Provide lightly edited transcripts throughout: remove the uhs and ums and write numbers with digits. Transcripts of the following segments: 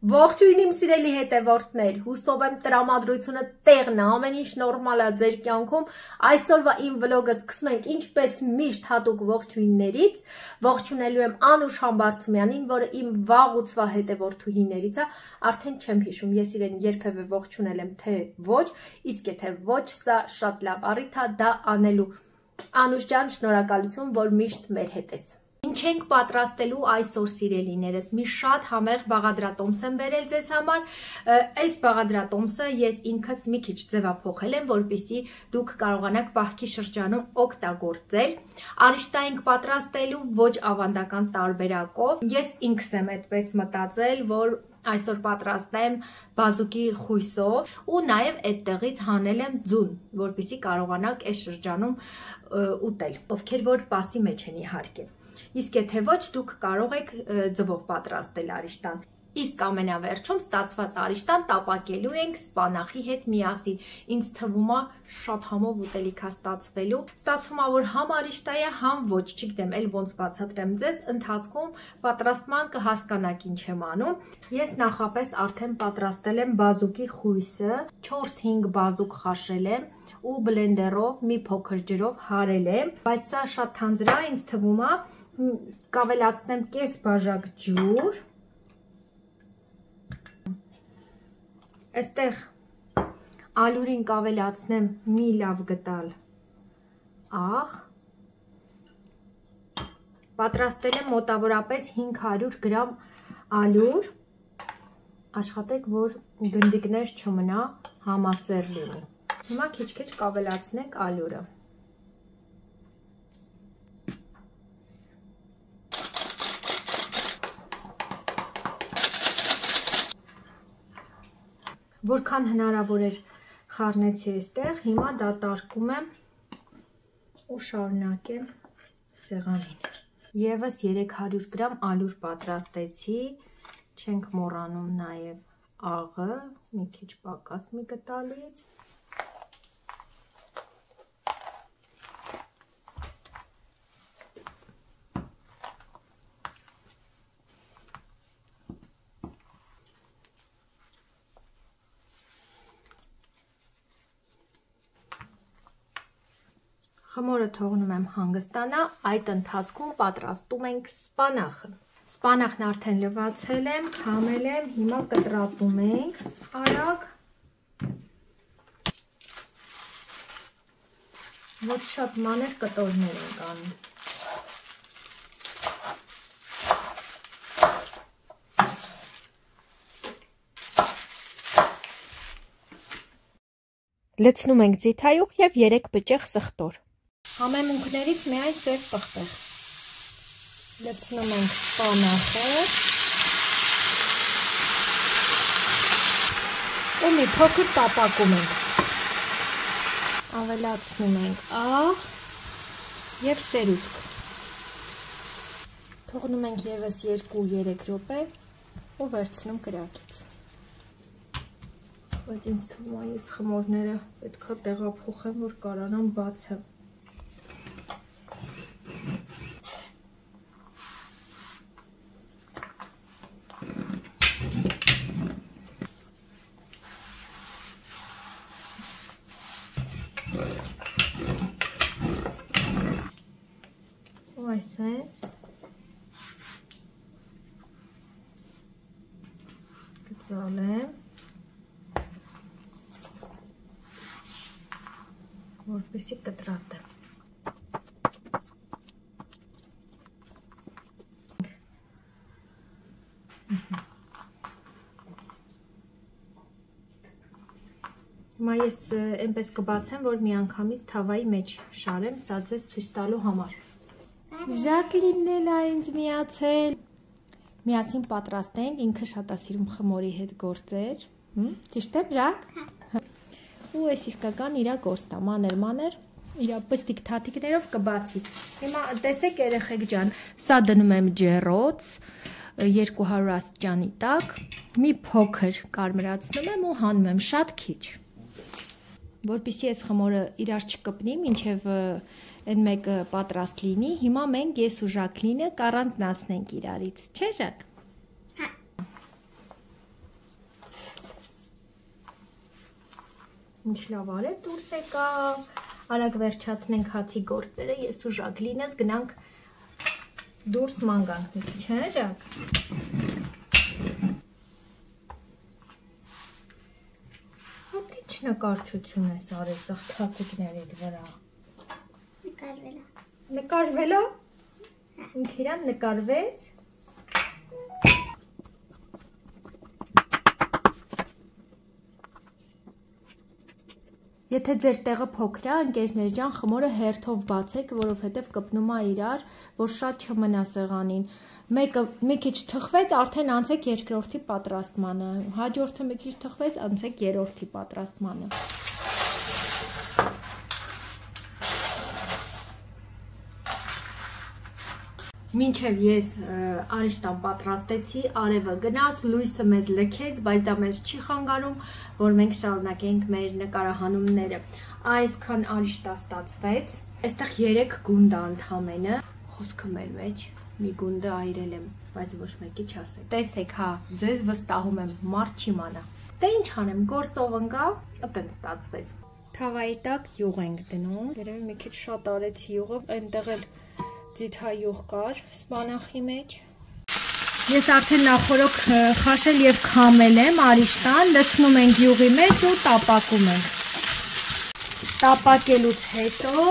Ողջույն իմ սիրելի հետևորդներ, հուսով եմ տրամադրությունը տեղն է, ամեն ինչ նորմալ է ձեր կյանքում։ Այսօրվա իմ վլոգը սկսում ենք ինչպես միշտ հատուկ ողջույններից։ Ողջունելու եմ Անուշ Համբարձումյանին, որը իմ վաղուցվա հետևորդուհիներից է, արդեն չեմ հիշում, ես իրեն երբևէ ողջունել եմ թե ոչ, իսկ եթե ոչ, սա շատ լավ առիթ է դա անելու։ Անուշ ջան, շնորհակալություն, որ միշտ մեր հետ ես։ Ինչ ենք պատրաստելու այսօր սիրելիներս, մի շատ համեղ բաղադրատոմս եմ բերել ձեզ համար, այս բաղադրատոմսը ես ինքս մի քիչ ձևափոխել եմ, որպեսզի դուք կարողանաք պահքի շրջանում օգտագործել, արիշտա ենք պատրաստելու ոչ ավանդական տարբերակով, ես ինքս եմ այդպես մտածել, որ այսօր պատրաստեմ բազուկի խույսով ու նաև այդտեղից հանել եմ ձուն, որպեսզի կարողանաք այս շրջանում ուտել, ովքեր որ պասի մեջ են իհարկե։ Իսկ եթե ոչ, դուք կարող եք ձվով պատրաստել արիշտան։ Իսկ ամենավերջում ստացված արիշտան տապակելու ենք սպանախի հետ միասին։ Ինձ թվում է շատ համով ուտելիք է ստացվելու։ Ստացվում է, որ համ արիշտա է, համ ոչ, չգիտեմ, էլ ոնց բացատրեմ ձեզ, ընթացքում պատրաստման կհասկանաք ինչ եմ անում։ Ես նախապես արդեն պատրաստել եմ բազուկի խույսը, 4-5 բազուկ խաշել եմ ու բլենդերով մի փոքր ջրով հարել եմ, բայց սա շատ թանձր է, ինձ թվում է կավելացնեմ կես բաժակ ջուր, այստեղ ալյուրին կավելացնեմ մի լավ գտալ աղ, պատրաստել եմ մոտավորապես 500 գրամ ալյուր, աշխատեք, որ գնդիկներ չմնա, համասեր լինի, հիմա քիչ-քիչ կավելացնենք ալյուրը, որքան հնարավոր էր խառնեցի այստեղ, հիմա դատարկում եմ ու շարունակեմ սեղանին։ Եվս 300 գրամ ալյուր պատրաստեցի, չենք մոռանում նաև աղը, մի քիչ պակաս մի գտալից։ Խմորը թողնում եմ հանգստանա, այդ ընթացքում պատրաստում ենք սպանախը։ Սպանախն արդեն լվացել եմ, քամել եմ, հիմա կտրատում ենք արագ։ Ոչ շատ մանր կտորներ ենք անում։ Լցնում ենք ձիթայուղ և 3 բճեղ սխտոր։ Համեմունքներից միայն սև պղպեղ։ Լցնում ենք սպանախը ու մի փոքր տապակում ենք։ Ավելացնում ենք աղ և սերուցք։ Թողնում ենք ևս 2-3 րոպե ու վերցնում կրակից։ Բայց ինձ թվում է ես խմորները պետք է տեղափոխեմ, որ կարողանամ բացեմ։ Ու այսպես կծալեմ, որպեսզի կտրատեմ։ Հիմա ես այնպես կբացեմ, որ միանգամից թավայի մեջ շարեմ, սա ձեզ ցույց տալու համար։ Ժակլինն էլ է ինձ միացել։ Միասին պատրաստենք, ինքը շատ է սիրում խմորի հետ գործեր։ Ճիշտ է, Ժակ։ Ու այս իսկական իրա գործն է, մանր, իրա պստիկ թաթիկներով կբացի։ Հիմա տեսեք երեխեք ջան, սա դնում եմ ջեռոց 200 աստիճանի տակ, մի փոքր կարմրացնում եմ ու հանում եմ շատ քիչ։ Որպեսզի այս խմորը իրար չկպնի, մինչև այն մեկը պատրաստ լինի, հիմա մենք ես ու Ժակլինը կառանձնացնենք իրարից, չէ՞ Ժակ։ Ինչ լավ արել դուրս եկա։ Արագ վերջացնենք հացի գործերը, ես ու Ժակլինս գնանք դուրս ման գանք մի քիչ, հա Ժակ։ Հատի նկարչություն ես արել զղթակուկների վրա։ Նկարվել է։ Նկարվել է։ Ինքը իրան նկարվեց։ Եթե ձեր տեղը փոքր է, ընկերներ ջան, խմորը հերթով բացեք, որովհետև կպնում է իրար, որ շատ չմնա սեղանին։ Մեկը մի քիչ թխվեց, արդեն անցեք երկրորդի պատրաստմանը։ Հաջորդը մի քիչ թխվեց, անցեք երրորդի պատրաստմանը։ Մինչև ես արիշտան պատրաստեցի, արևը գնաց, լույսը մեզ լքեց, բայց դա մեզ չի խանգարում, որ մենք շարունակենք մեր նկարահանումները։ Այսքան արիշտա ստացվեց, այստեղ 3 գունդ է ընդամենը, խոսքը մեր մեջ, մի գունդը այրել եմ, բայց ոչ մեկի չասեք։ Տեսեք, հա, ձեզ վստահում եմ, մարդ չի մանա։ Դե ինչ անեմ, գործով ընկա, այտենց ստացվեց։ Թավայի տակ յուղ ենք դնում, երևի մի քիչ շատ արեցի յուղը, այնտեղ էլ ձիթա յուղ կար սպանախի մեջ։ Ես արդեն նախորոք խաշել և քամել եմ արիշտան, լցնում ենք յուղի մեջ ու տապակում ենք։ Տապակելուց հետո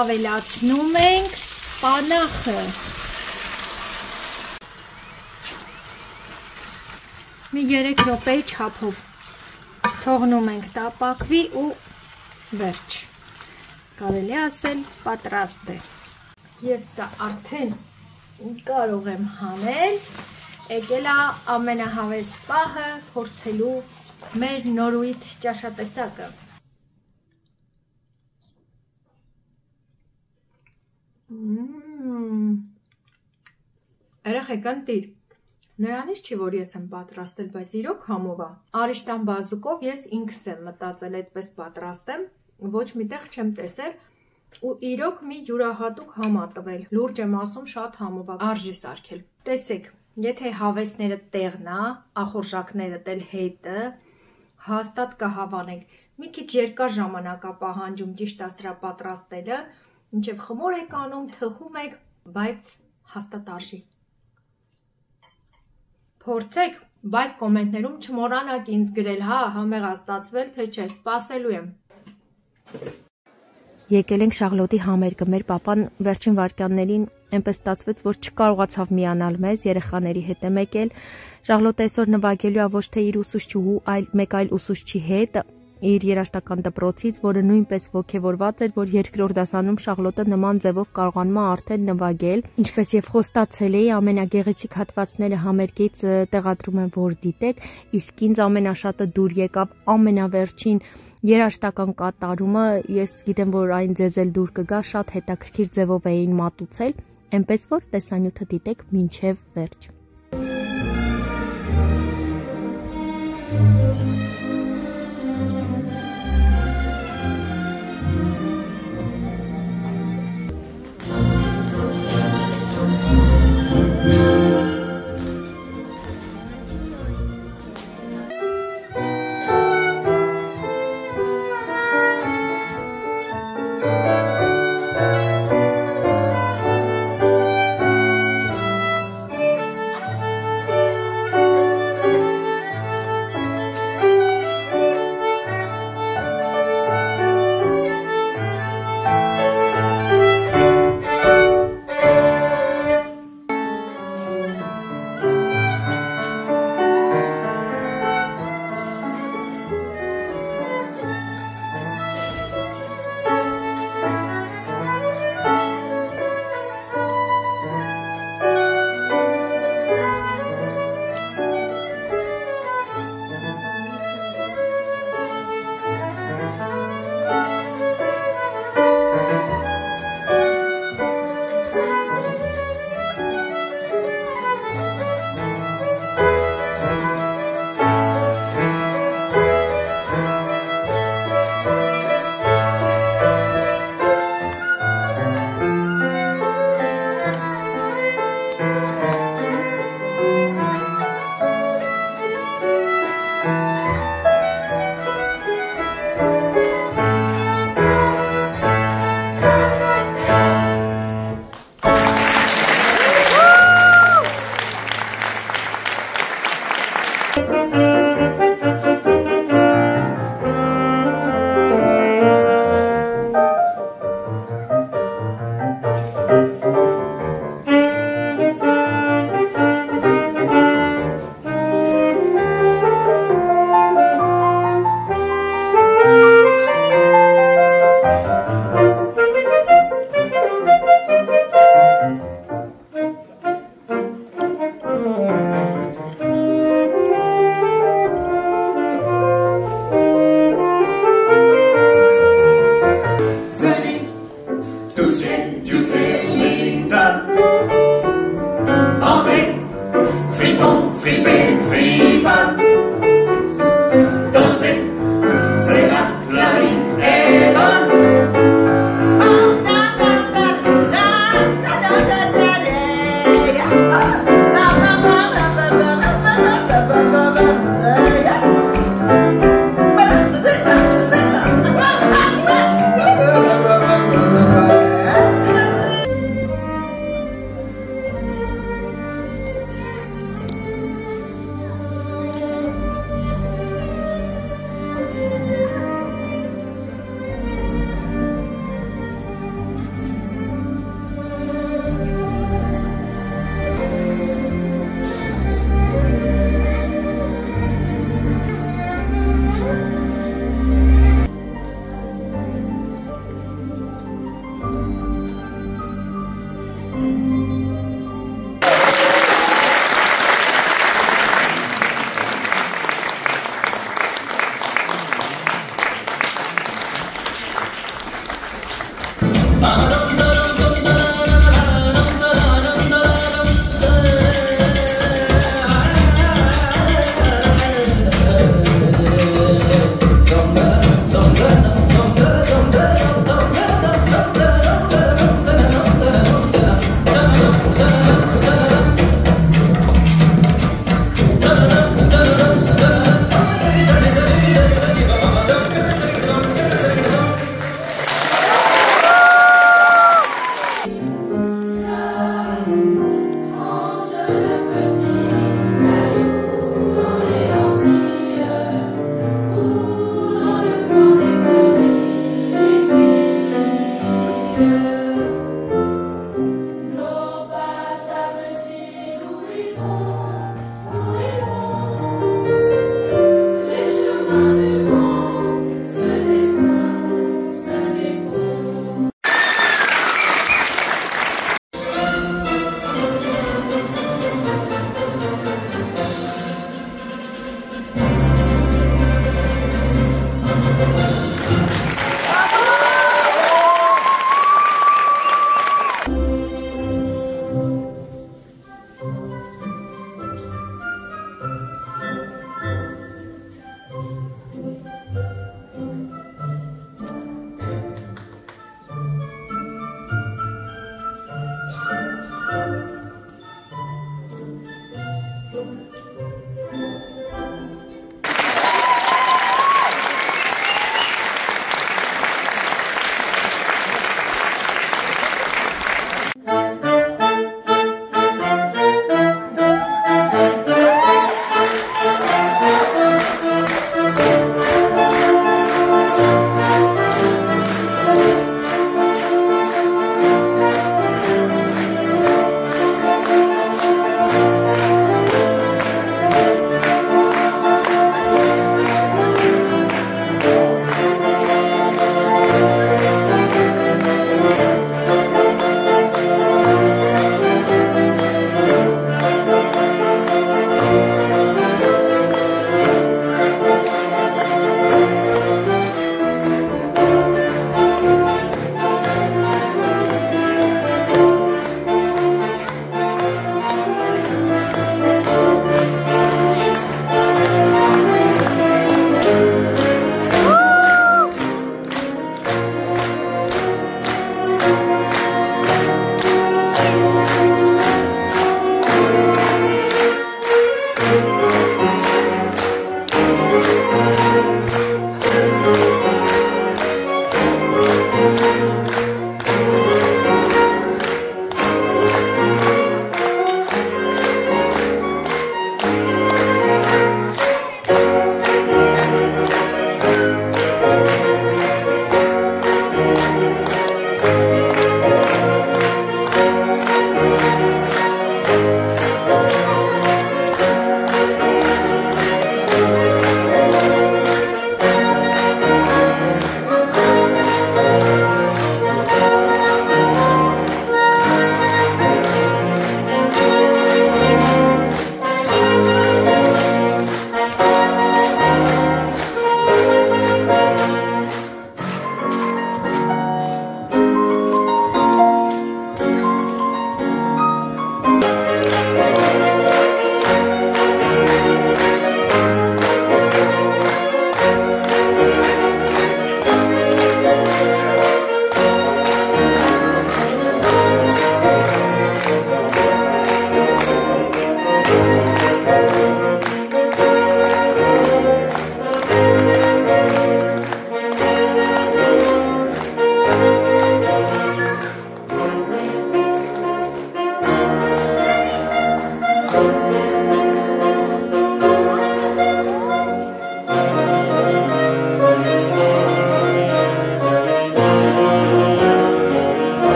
ավելացնում ենք սպանախը։ Մի 3 րոպեի չափով թողնում ենք տապակվի ու վերջ։ Կարելի է ասել պատրաստ է։ Ես սա արդեն կարող եմ հանել, եկել է ամենահավես պահը փորձելու մեր նորույթ ճաշատեսակը։ Երեխեք ընտիր, նրանից չի, որ ես եմ պատրաստել, բայց իրոք համով է։ Արիշտան բազուկով ես ինքս եմ մտածել այդպես պատրաստեմ, ոչ միտեղ չեմ տեսել ու իրոք մի յուրահատուկ համ ա տվել, լուրջ եմ ասում, շատ համով է, արժի սարքել։ Տեսեք, եթե հավեսները տեղն է, ախորժակները էլ հետը, հաստատ կհավանեք։ Մի քիչ երկար ժամանակ է պահանջում ճիշտ ասրա պատրաստելը, մինչև խմոր եք անում, թխում եք, բայց հաստատ արժի։ Փորձեք, բայց կոմենտներում չմոռանաք ինձ գրել, հա, համեղ ա ստացվել, թե չէ, սպասելու եմ։ Եկել ենք Շաղլոտի համերգը, մեր պապան վերջին վայրկյաններին այնպես ստացվեց, որ չկարողացավ միանալ մեզ, երեխաների հետ եմ եկել։ Շաղլոտը այսօր նվագելու է ոչ թե իր ուսուցչուհու, այլ մեկ այլ ուսուցչի հետ, իր երաժշտական դպրոցից, որը նույնպես ոգևորված էր, որ երկրորդ դասանում Շաղլոտը նման ձևով կարողանում է արդեն նվագել։ Ինչպես եւ խոստացել էի, ամենագեղեցիկ հատվածները համերգից տեղադրում եմ, որ դիտեք, իսկ ինձ ամենաշատը դուր եկավ ամենավերջին երաժշտական կատարումը, ես գիտեմ, որ այն ձեզ էլ դուր կգա, շատ հետաքրքիր ձևով էին մատուցել, այնպես որ տեսանյութը դիտեք մինչև վերջ։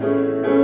Thank you.